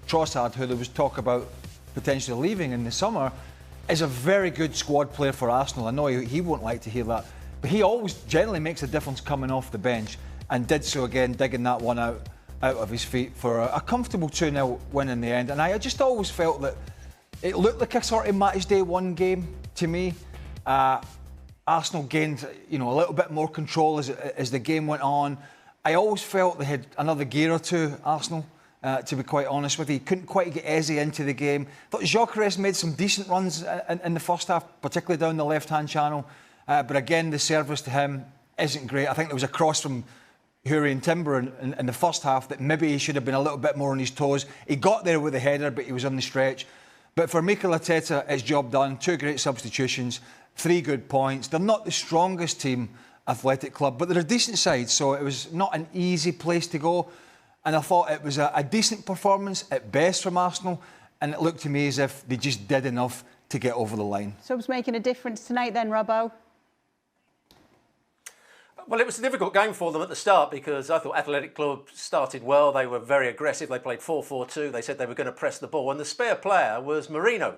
Trossard, who there was talk about potentially leaving in the summer, is a very good squad player for Arsenal. I know he won't like to hear that, but he always generally makes a difference coming off the bench, and did so again, digging that one out of his feet for a comfortable 2-0 win in the end. And I just always felt that it looked like a sort of match day one game to me. Arsenal gained, a little bit more control as the game went on. I always felt they had another gear or two, Arsenal. To be quite honest with you, couldn't quite get Eze into the game. Thought Gyökeres made some decent runs in the first half, particularly down the left-hand channel. But again, the service to him isn't great. I think there was a cross from Hurricane Timber in the first half that maybe he should have been a little bit more on his toes. He got there with a header, but he was on the stretch. But for Mikel Arteta, it's job done. 2 great substitutions, 3 good points. They're not the strongest team, Athletic Club, but they're a decent side, so it was not an easy place to go. And I thought it was a decent performance at best from Arsenal, and it looked to me as if they just did enough to get over the line. Subs making a difference tonight then, Robbo? Well, it was a difficult game for them at the start because I thought Athletic Club started well. They were very aggressive. They played 4-4-2. They said they were going to press the ball. And the spare player was Merino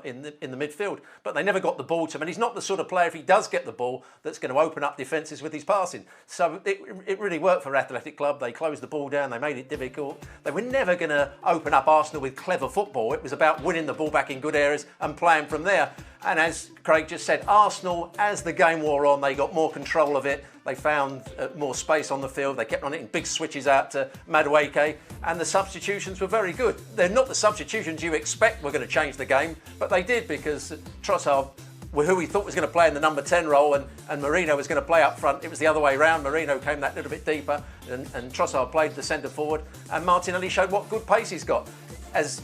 in the midfield. But they never got the ball to him. And he's not the sort of player, if he does get the ball, that's going to open up defences with his passing. So it really worked for Athletic Club. They closed the ball down. They made it difficult. They were never going to open up Arsenal with clever football. It was about winning the ball back in good areas and playing from there. And as Craig just said, Arsenal, as the game wore on, they got more control of it. They found more space on the field. They kept on hitting big switches out to Madueke, and the substitutions were very good. They're not the substitutions you expect were going to change the game, but they did because Trossard, who we thought was going to play in the number 10 role, and Merino was going to play up front. It was the other way around. Merino came that little bit deeper, and Trossard played the centre forward, and Martinelli showed what good pace he's got. As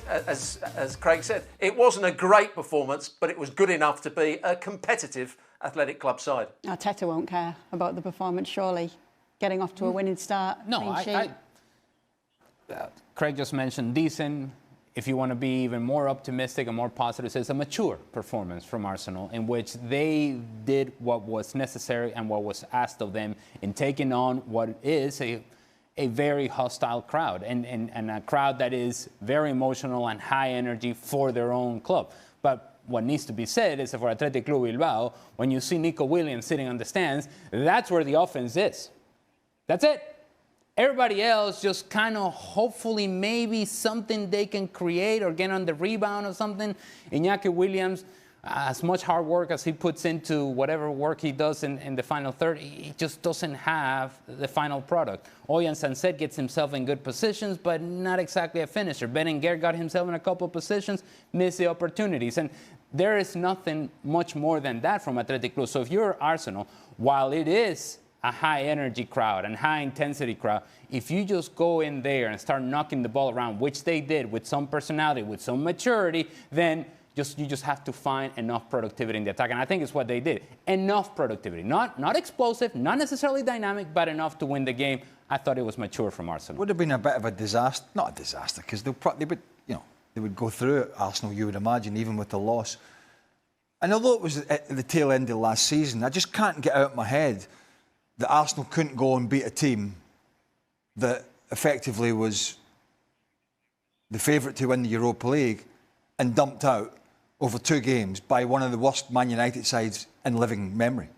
Craig said, it wasn't a great performance, but it was good enough to be a competitive Athletic Club side. Arteta won't care about the performance, surely. Getting off to a winning start. No, Craig just mentioned decent. If you want to be even more optimistic and more positive, it's a mature performance from Arsenal in which they did what was necessary and what was asked of them in taking on what is a very hostile crowd and a crowd that is very emotional and high energy for their own club. But what needs to be said is that for Athletic Club Bilbao, when you see Nico Williams sitting on the stands, that's where the offense is. That's it. Everybody else just kind of hopefully maybe something they can create or get on the rebound or something. Iñaki Williams, as much hard work as he puts into whatever work he does in the final third, he just doesn't have the final product. Oyan Sanset gets himself in good positions, but not exactly a finisher. Berenguer got himself in a couple of positions, missed the opportunities. And there is nothing much more than that from Athletic Club. So if you're Arsenal, while it is a high-energy crowd and high-intensity crowd, if you just go in there and start knocking the ball around, which they did with some personality, with some maturity, then you just have to find enough productivity in the attack. And I think it's what they did. Enough productivity. Not explosive, not necessarily dynamic, but enough to win the game. I thought it was mature from Arsenal. Would have been a bit of a disaster. Not a disaster, because they would go through it, Arsenal, you would imagine, even with the loss. And although it was at the tail end of last season, I just can't get out of my head that Arsenal couldn't go and beat a team that effectively was the favourite to win the Europa League and dumped out over 2 games by one of the worst Man United sides in living memory.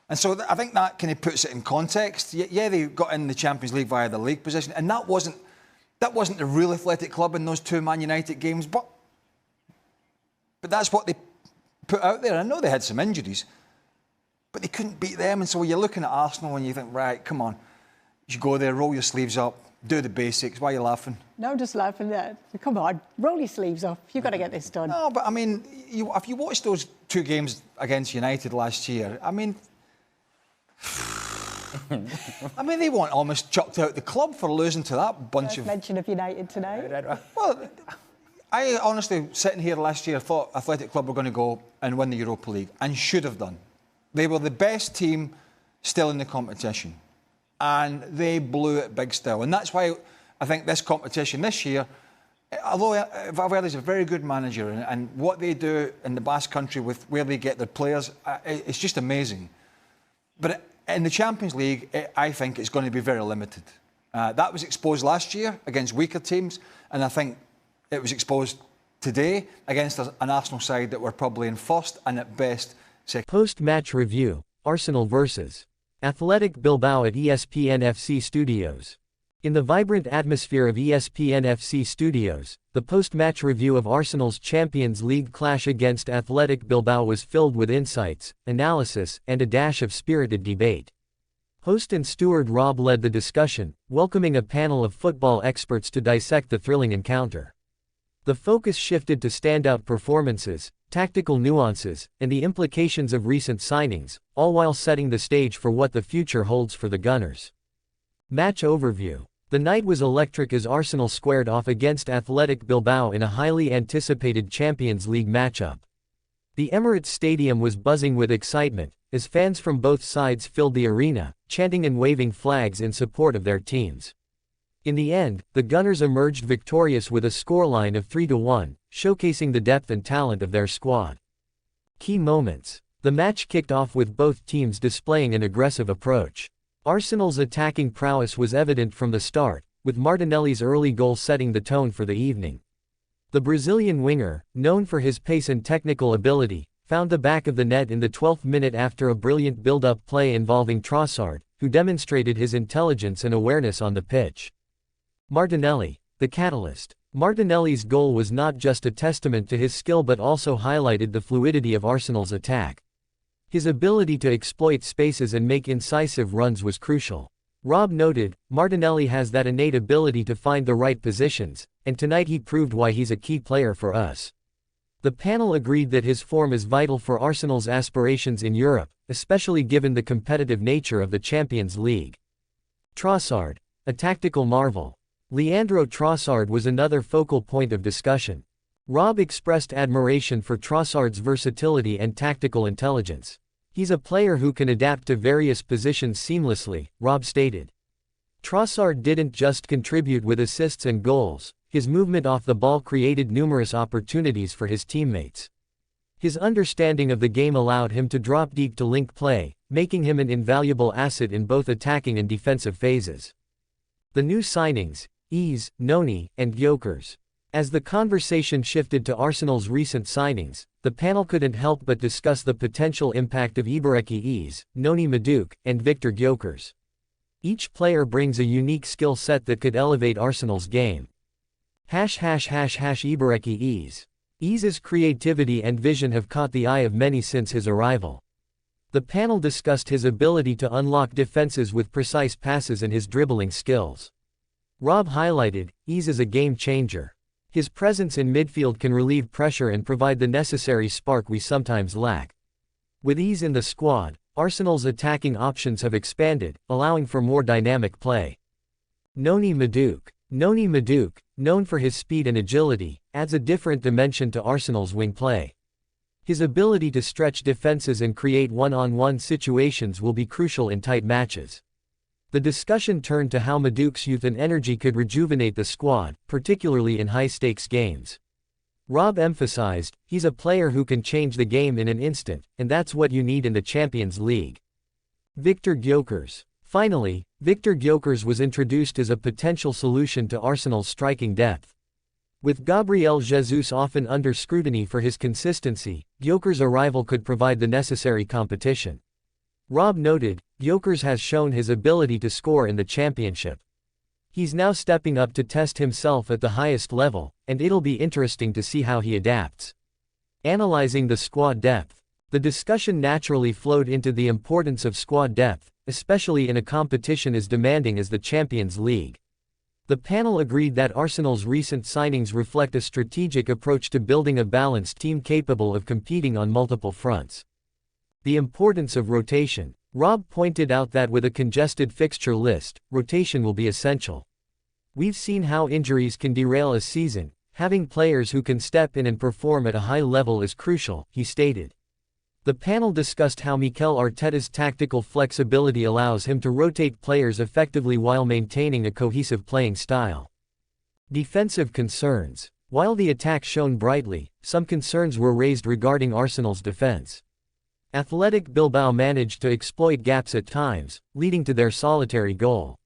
And so I think that kind of puts it in context. Yeah, they got in the Champions League via the league position, and that wasn't the real Athletic Club in those 2 Man United games, but that's what they put out there. I know they had some injuries, but they couldn't beat them. And so you're looking at Arsenal and you think, right, come on, you should go there, roll your sleeves up, do the basics. Why are you laughing? No, I'm just laughing at that. Come on, roll your sleeves up. You've got to get this done. No, but I mean, if you watch those 2 games against United last year, I mean, they weren't almost chucked out the club for losing to that bunch of... mention of United tonight. Well, I honestly, sitting here last year, thought Athletic Club were going to go and win the Europa League, and should have done. They were the best team still in the competition, and they blew it big still. And that's why I think this competition this year, although Valverde's a very good manager, and what they do in the Basque Country with where they get their players, it's just amazing. But in the Champions League, I think it's going to be very limited. That was exposed last year against weaker teams, and I think it was exposed today against an Arsenal side that were probably in first and at best second. Post-match review, Arsenal vs. Athletic Bilbao at ESPNFC Studios. In the vibrant atmosphere of ESPNFC Studios, the post-match review of Arsenal's Champions League clash against Athletic Bilbao was filled with insights, analysis, and a dash of spirited debate. Host and steward Rob led the discussion, welcoming a panel of football experts to dissect the thrilling encounter. The focus shifted to standout performances, tactical nuances, and the implications of recent signings, all while setting the stage for what the future holds for the Gunners. Match overview. The night was electric as Arsenal squared off against Athletic Bilbao in a highly anticipated Champions League matchup. The Emirates Stadium was buzzing with excitement, as fans from both sides filled the arena, chanting and waving flags in support of their teams. In the end, the Gunners emerged victorious with a scoreline of 3-1, showcasing the depth and talent of their squad. Key moments. The match kicked off with both teams displaying an aggressive approach. Arsenal's attacking prowess was evident from the start, with Martinelli's early goal setting the tone for the evening. The Brazilian winger, known for his pace and technical ability, found the back of the net in the 12th minute after a brilliant build-up play involving Trossard, who demonstrated his intelligence and awareness on the pitch. Martinelli, the catalyst. Martinelli's goal was not just a testament to his skill but also highlighted the fluidity of Arsenal's attack. His ability to exploit spaces and make incisive runs was crucial. Rob noted, Martinelli has that innate ability to find the right positions, and tonight he proved why he's a key player for us. The panel agreed that his form is vital for Arsenal's aspirations in Europe, especially given the competitive nature of the Champions League. Trossard, a tactical marvel. Leandro Trossard was another focal point of discussion. Rob expressed admiration for Trossard's versatility and tactical intelligence. He's a player who can adapt to various positions seamlessly, Rob stated. Trossard didn't just contribute with assists and goals, his movement off the ball created numerous opportunities for his teammates. His understanding of the game allowed him to drop deep to link play, making him an invaluable asset in both attacking and defensive phases. The new signings, Ease, Noni, and Gyökeres. As the conversation shifted to Arsenal's recent signings, the panel couldn't help but discuss the potential impact of Ibaraki Ease, Noni Madueke, and Victor Gyökeres. Each player brings a unique skill set that could elevate Arsenal's game. Ibaraki Ease. Ease's creativity and vision have caught the eye of many since his arrival. The panel discussed his ability to unlock defenses with precise passes and his dribbling skills. Rob highlighted, Ease is a game changer. His presence in midfield can relieve pressure and provide the necessary spark we sometimes lack. With Ease in the squad, Arsenal's attacking options have expanded, allowing for more dynamic play. Noni Madueke. Noni Madueke, known for his speed and agility, adds a different dimension to Arsenal's wing play. His ability to stretch defenses and create one-on-one situations will be crucial in tight matches. The discussion turned to how Maduke's youth and energy could rejuvenate the squad, particularly in high-stakes games. Rob emphasized, he's a player who can change the game in an instant, and that's what you need in the Champions League. Victor Gyökeres. Finally, Victor Gyökeres was introduced as a potential solution to Arsenal's striking depth. With Gabriel Jesus often under scrutiny for his consistency, Gyökeres' arrival could provide the necessary competition. Rob noted, Gyökeres has shown his ability to score in the championship. He's now stepping up to test himself at the highest level, and it'll be interesting to see how he adapts. Analyzing the squad depth. The discussion naturally flowed into the importance of squad depth, especially in a competition as demanding as the Champions League. The panel agreed that Arsenal's recent signings reflect a strategic approach to building a balanced team capable of competing on multiple fronts. The importance of rotation. Rob pointed out that with a congested fixture list, rotation will be essential. We've seen how injuries can derail a season. Having players who can step in and perform at a high level is crucial, he stated. The panel discussed how Mikel Arteta's tactical flexibility allows him to rotate players effectively while maintaining a cohesive playing style. Defensive concerns. While the attack shone brightly, some concerns were raised regarding Arsenal's defense. Athletic Bilbao managed to exploit gaps at times, leading to their solitary goal.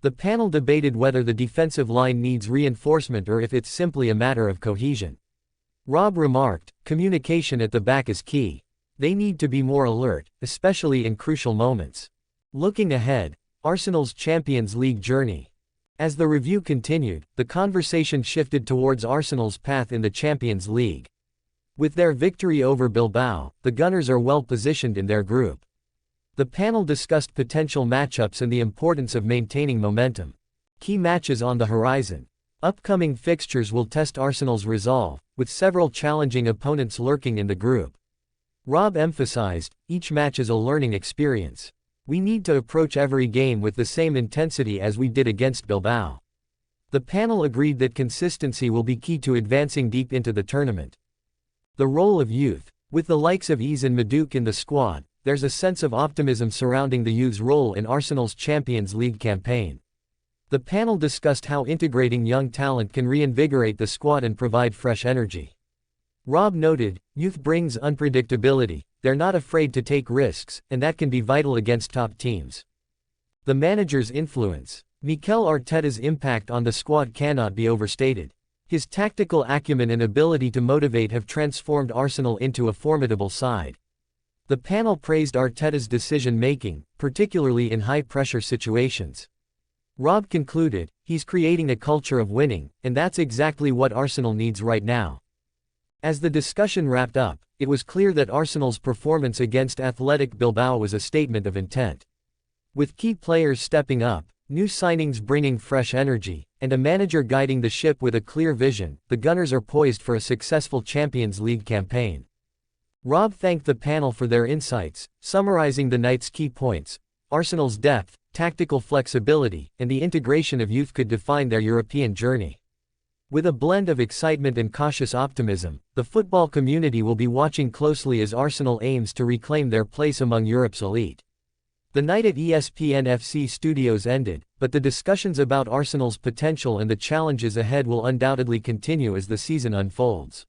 The panel debated whether the defensive line needs reinforcement or if it's simply a matter of cohesion. Rob remarked, "Communication at the back is key. They need to be more alert, especially in crucial moments." Looking ahead, Arsenal's Champions League journey. As the review continued, the conversation shifted towards Arsenal's path in the Champions League. With their victory over Bilbao, the Gunners are well positioned in their group. The panel discussed potential matchups and the importance of maintaining momentum. Key matches on the horizon. Upcoming fixtures will test Arsenal's resolve, with several challenging opponents lurking in the group. Rob emphasized, each match is a learning experience. We need to approach every game with the same intensity as we did against Bilbao. The panel agreed that consistency will be key to advancing deep into the tournament. The role of youth. With the likes of Eze and Maduke in the squad, there's a sense of optimism surrounding the youth's role in Arsenal's Champions League campaign. The panel discussed how integrating young talent can reinvigorate the squad and provide fresh energy. Rob noted, youth brings unpredictability, they're not afraid to take risks, and that can be vital against top teams. The manager's influence. Mikel Arteta's impact on the squad cannot be overstated. His tactical acumen and ability to motivate have transformed Arsenal into a formidable side. The panel praised Arteta's decision-making, particularly in high-pressure situations. Rob concluded, he's creating a culture of winning, and that's exactly what Arsenal needs right now. As the discussion wrapped up, it was clear that Arsenal's performance against Athletic Bilbao was a statement of intent. With key players stepping up, new signings bringing fresh energy, and a manager guiding the ship with a clear vision, the Gunners are poised for a successful Champions League campaign. Rob thanked the panel for their insights, summarizing the night's key points. Arsenal's depth, tactical flexibility, and the integration of youth could define their European journey. With a blend of excitement and cautious optimism, the football community will be watching closely as Arsenal aims to reclaim their place among Europe's elite. The night at ESPNFC studios ended, but the discussions about Arsenal's potential and the challenges ahead will undoubtedly continue as the season unfolds.